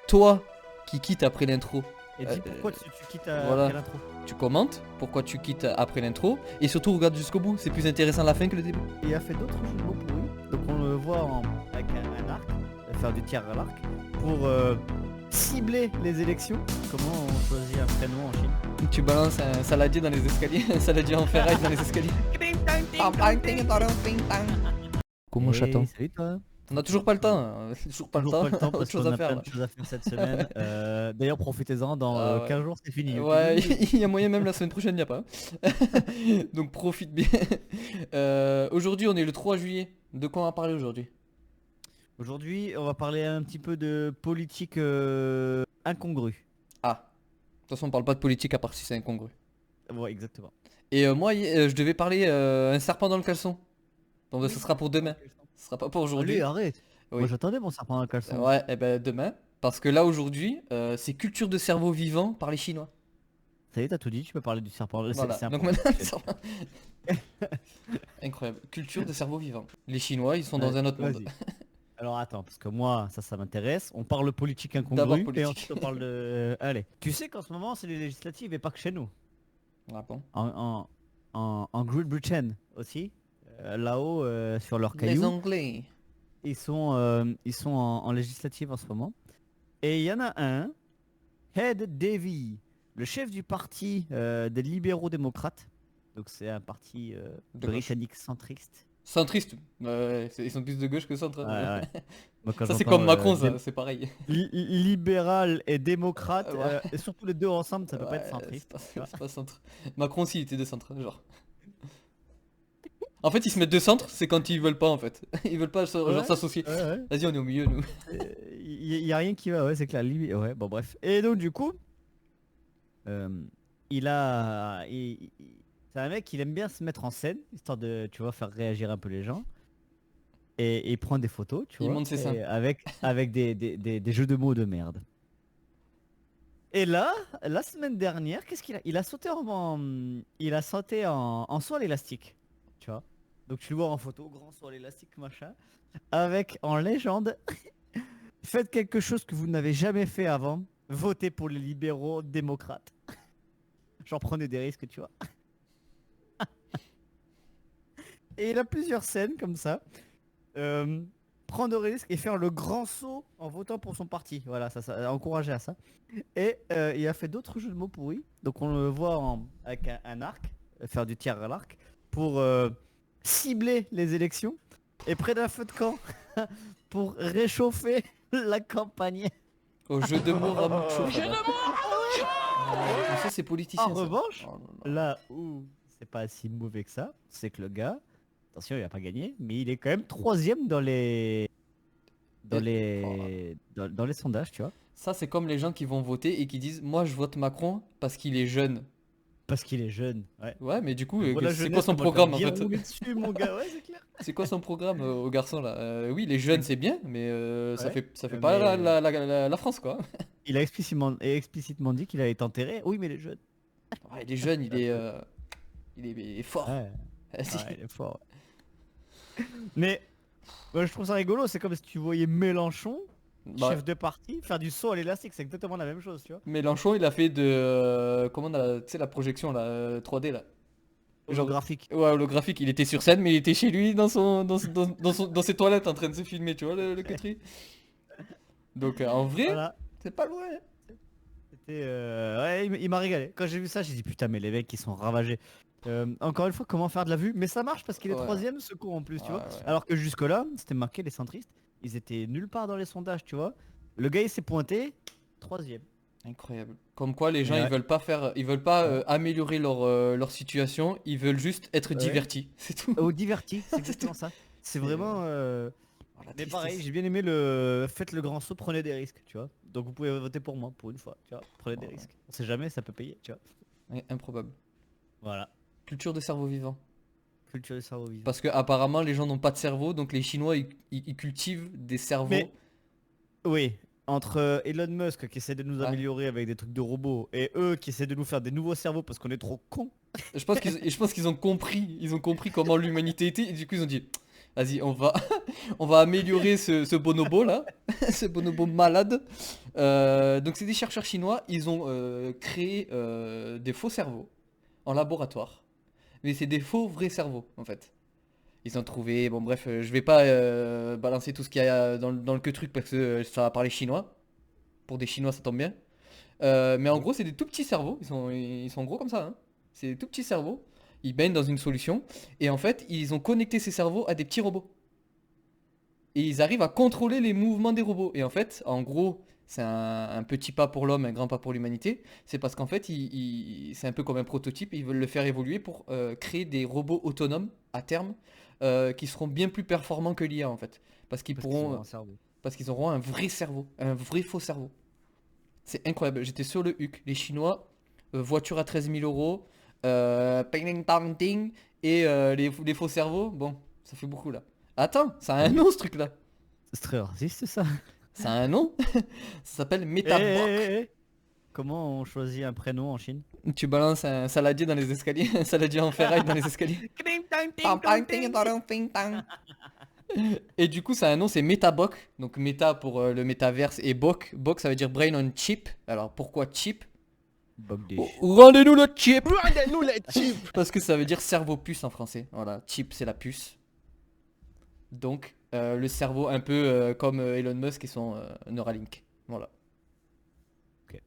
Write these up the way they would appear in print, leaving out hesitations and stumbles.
toi qui quittes après l'intro. Et dis pourquoi tu quittes voilà. après l'intro. Tu commentes pourquoi tu quittes après l'intro et surtout regarde jusqu'au bout, c'est plus intéressant la fin que le début. Il a fait d'autres jeux de mots pourris. Donc on le voit avec un arc, faire du tir à l'arc, pour cibler les élections. Comment on choisit un prénom en Chine? Tu balances un saladier dans les escaliers, un saladier en ferraille dans les escaliers. Comment chaton? Salut toi. On a toujours pas le temps, toujours pas le temps, parce autre chose qu'on à a faire. plein de choses à faire cette semaine. D'ailleurs profitez-en, dans ouais. 15 jours c'est fini. Ouais, il y a moyen même la semaine prochaine, il n'y a pas. Donc profite bien. Aujourd'hui on est le 3 juillet. De quoi on va parler aujourd'hui? Aujourd'hui on va parler un petit peu de politique incongrue. Ah, de toute façon on parle pas de politique à part si c'est incongru. Ouais exactement. Et moi je devais parler un serpent dans le caleçon. Bon bah, ce sera pour demain. Ce sera pas pour aujourd'hui. Allez arrête. Oui. Moi j'attendais mon serpent dans le caleçon. Ouais, et ben demain. Parce que là aujourd'hui, c'est culture de cerveau vivant par les Chinois. Ça y est, t'as tout dit, tu peux parler du serpent. Voilà. C'est Donc maintenant, le serpent. Incroyable. Culture de cerveau vivant. Les Chinois, ils sont dans un autre monde. Alors attends, parce que moi, ça m'intéresse. On parle politique D'abord incongrue et politique. ensuite on parle de... Allez. Tu sais qu'en ce moment, c'est les législatives et pas que chez nous. Ah bon? En Great Britain aussi. Là-haut, sur leur Les caillou. Anglais. Ils sont en législative en ce moment. Et il y en a un, Ed Davey, le chef du parti des libéraux démocrates. Donc c'est un parti britannique centriste. Centriste. Ils sont plus de gauche que centre. Ouais. Moi, quand Ça c'est j'entends, comme Macron, ça, c'est pareil. libéral et démocrate, Ouais. et surtout les deux ensemble, ça peut pas Ouais, être centriste. c'est pas centre. Macron aussi il était de centre, genre. En fait ils se mettent de centre, c'est quand ils veulent pas en fait. Ils veulent pas genre s'associer. Ouais. Vas-y on est au milieu nous. Il y a rien qui va, ouais, c'est clair. Ouais, bon bref. Et donc du coup, c'est un mec, il aime bien se mettre en scène, histoire de, tu vois, faire réagir un peu les gens. Et il prend des photos, tu Il vois, monte ses seins. et avec des jeux de mots de merde. Et là, la semaine dernière, qu'est-ce qu'il a? Il a sauté en saut à l'élastique, tu vois. Donc tu le vois en photo, grand saut à l'élastique, machin, avec en légende, faites quelque chose que vous n'avez jamais fait avant, votez pour les libéraux démocrates. Genre prenez des risques, tu vois. Et il a plusieurs scènes comme ça. Prendre des risques et faire le grand saut en votant pour son parti. Voilà, ça a encouragé à ça. Et il a fait d'autres jeux de mots pourris. Donc on le voit avec un arc, faire du tir à l'arc, pour cibler les élections. Et près d'un feu de camp, pour réchauffer la campagne. Au jeu de mots Ramucho. Jeu de mots. Ça c'est politicien. En revanche, Oh, non. là où c'est pas si mauvais que ça, c'est que le gars, attention, il a pas gagné, mais il est quand même 3ème dans les sondages, tu vois. Ça c'est comme les gens qui vont voter et qui disent moi je vote Macron parce qu'il est jeune. Parce qu'il est jeune. Ouais. Ouais mais du coup Voilà, c'est quoi son programme en fait? Dessus, mon gars. Ouais, c'est clair. C'est quoi son programme au garçon là? Oui les jeunes c'est bien mais ça Ouais. fait pas la France quoi. Il a explicitement dit qu'il allait être enterré. Oui, mais les jeunes. Ouais, il est jeune, il est fort. Ouais. Vas-y. Ouais, il est fort. Ouais. Mais ouais, je trouve ça rigolo. C'est comme si tu voyais Mélenchon, Bah, chef de parti, faire du saut à l'élastique. C'est exactement la même chose, tu vois. Mélenchon il a fait de comment on a tu sais la projection là 3D là. Genre Graphique. ouais holographique, il était sur scène mais il était chez lui dans ses toilettes en train de se filmer, tu vois le queutri. Donc en vrai, Voilà. c'est pas loin. C'était ouais, il m'a régalé. Quand j'ai vu ça, j'ai dit putain, mais les mecs ils sont ravagés. Encore une fois, comment faire de la vue? Mais ça marche parce qu'il est Ouais. 3ème, ce con en plus, tu vois. Ouais. Alors que jusque-là, c'était marqué les centristes, ils étaient nulle part dans les sondages, tu vois. Le gars il s'est pointé, 3ème. Incroyable. Comme quoi les gens Ouais. ils veulent pas améliorer leur situation, ils veulent juste être Ouais. divertis, c'est tout. Au diverti, c'est exactement ça. C'est vraiment. Oh, la Mais tristesse. pareil, j'ai bien aimé faites le grand saut, prenez des risques, tu vois. Donc vous pouvez voter pour moi pour une fois, tu vois. Prenez des Ouais. risques. On sait jamais, ça peut payer, tu vois. Ouais, improbable. Voilà. Culture de cerveau vivant. Culture du cerveau vivant. Parce que apparemment les gens n'ont pas de cerveau, donc les Chinois ils cultivent des cerveaux. Mais oui, entre Elon Musk qui essaie de nous Ouais. améliorer avec des trucs de robots et eux qui essaient de nous faire des nouveaux cerveaux parce qu'on est trop cons. Je pense qu'ils ont compris comment l'humanité était et du coup ils ont dit Vas-y, on va améliorer ce bonobo là, ce bonobo malade. Donc c'est des chercheurs chinois, ils ont créé des faux cerveaux en laboratoire. Mais c'est des faux vrais cerveaux en fait. Ils ont trouvé, bon bref, je vais pas balancer tout ce qu'il y a dans le que truc parce que ça va parler chinois. Pour des chinois ça tombe bien. Mais en gros c'est des tout petits cerveaux, ils sont gros comme ça. Hein. C'est des tout petits cerveaux, ils baignent dans une solution. Et en fait ils ont connecté ces cerveaux à des petits robots. Et ils arrivent à contrôler les mouvements des robots. Et en fait, en gros, c'est un petit pas pour l'homme, un grand pas pour l'humanité. C'est parce qu'en fait, c'est un peu comme un prototype. Ils veulent le faire évoluer pour créer des robots autonomes à terme qui seront bien plus performants que l'IA en fait. Parce qu'ils Parce qu'ils ont pourront, un cerveau. parce qu'ils auront un vrai cerveau, un vrai faux cerveau. C'est incroyable. J'étais sur le HUC. Les Chinois, voiture à 13 000 euros, ping, ping, ping, ping, et les faux cerveaux, bon, ça fait beaucoup là. Attends, ça a un nom ce truc là. C'est très raciste ça. Ça a un nom. Ça s'appelle Eh, Metabok. eh, eh. Comment on choisit un prénom en Chine? Tu balances un saladier dans les escaliers, un saladier en ferraille dans les escaliers. Pam, pam, ting, tadam, ting, tang. Et du coup, ça a un nom, c'est Metabok. Donc Meta pour le métaverse et Bok. Bok, ça veut dire brain on chip. Alors pourquoi chip? Bogdish. Rendez-nous le chip. Rendez-nous les chips. Parce que ça veut dire cerveau puce en français. Voilà, chip c'est la puce. Donc le cerveau un peu comme Elon Musk et son Neuralink. Voilà. Ok.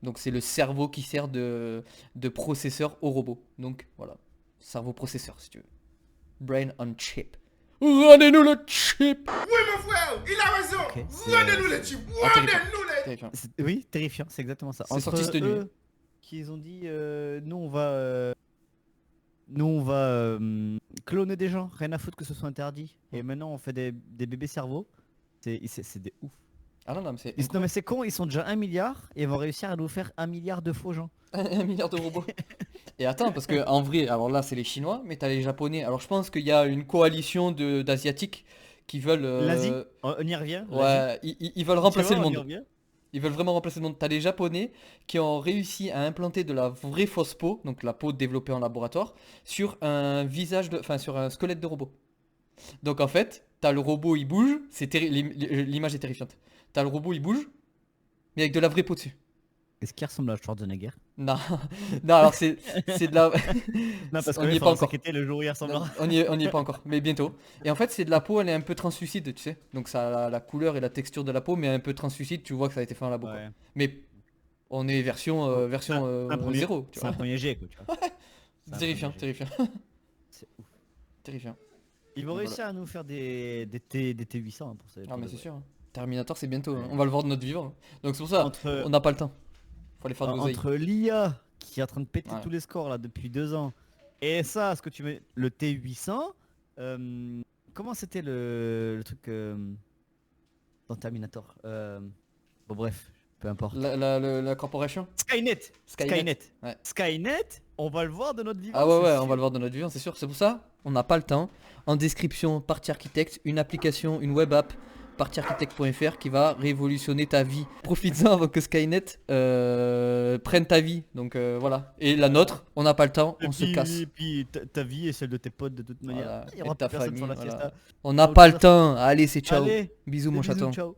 Donc c'est le cerveau qui sert de processeur au robot. Donc voilà. Cerveau processeur si tu veux. Brain on chip. Rendez-nous le chip. Oui, mon frère, il a raison. Ok, Rendez-nous les chips. Rendez-nous les... Terrifiant. Oui, terrifiant, c'est exactement ça. C'est sorti cette nuit. eux, qui ont dit, nous on va cloner des gens, rien à foutre que ce soit interdit. Et maintenant on fait des bébés cerveaux. C'est des ouf. Ah non, non, mais c'est Non mais c'est con, ils sont déjà 1 milliard et ils vont réussir à nous faire 1 milliard de faux gens. 1 milliard de robots. Et attends, parce que en vrai, alors là c'est les Chinois, mais t'as les Japonais. Alors je pense qu'il y a une coalition d'Asiatiques qui veulent... L'Asie, on y revient. l'Asie. Ouais, ils veulent remplacer Tu le vois, on y monde. revient. Ils veulent vraiment remplacer le monde. T'as les Japonais qui ont réussi à implanter de la vraie fausse peau, donc la peau développée en laboratoire, sur un enfin sur un squelette de robot. Donc en fait, t'as le robot il bouge, l'image est terrifiante. T'as le robot il bouge, mais avec de la vraie peau dessus. Est-ce qu'il ressemble à Schwarzenegger? Non, non alors c'est de la... Non parce On que y est il pas faut encore. s'inquiéter le jour où il ressemblera. On y est pas encore, mais bientôt. Et en fait, c'est de la peau, elle est un peu translucide, tu sais. Donc ça a la couleur et la texture de la peau, mais un peu translucide, tu vois que ça a été fait en labo. Quoi. Ouais. Mais on est version Un premier- 0, tu C'est un vois. premier jet quoi, tu vois. C'est un Terrifiant, premier jet. terrifiant, C'est ouf. terrifiant. Ils vont Voilà. réussir à nous faire des T800 hein, pour ça. Ah mais c'est sûr. Hein. Terminator c'est bientôt, hein. On va le voir de notre vivant. Hein. Donc c'est pour ça, Entre, on n'a pas le temps. Faut aller faire de l'oseille. entre l'IA qui est en train de péter Ouais. tous les scores là depuis 2 ans et ça, ce que tu mets, le T800, comment c'était le truc dans Terminator bon bref, peu importe. La corporation Skynet. Skynet. Ouais. Skynet, on va le voir de notre vivant. Ah ouais c'est ouais, sûr. on va le voir de notre vivant, c'est sûr. C'est pour ça, on n'a pas le temps. En description, Party Architect, une application, une web app, partyarchitect.fr qui va révolutionner ta vie. Profites-en avant que Skynet prenne ta vie. Donc voilà. Et la nôtre, on n'a pas le temps, Et on se puis- casse. Et puis ta vie et celle de tes potes de toute manière. Voilà. Il y Et aura ta plus personne sur famille, la voilà. fiesta. On n'a Autre pas le chose. temps. Allez, c'est ciao. Allez, Bisous mon bisous, chaton. ciao.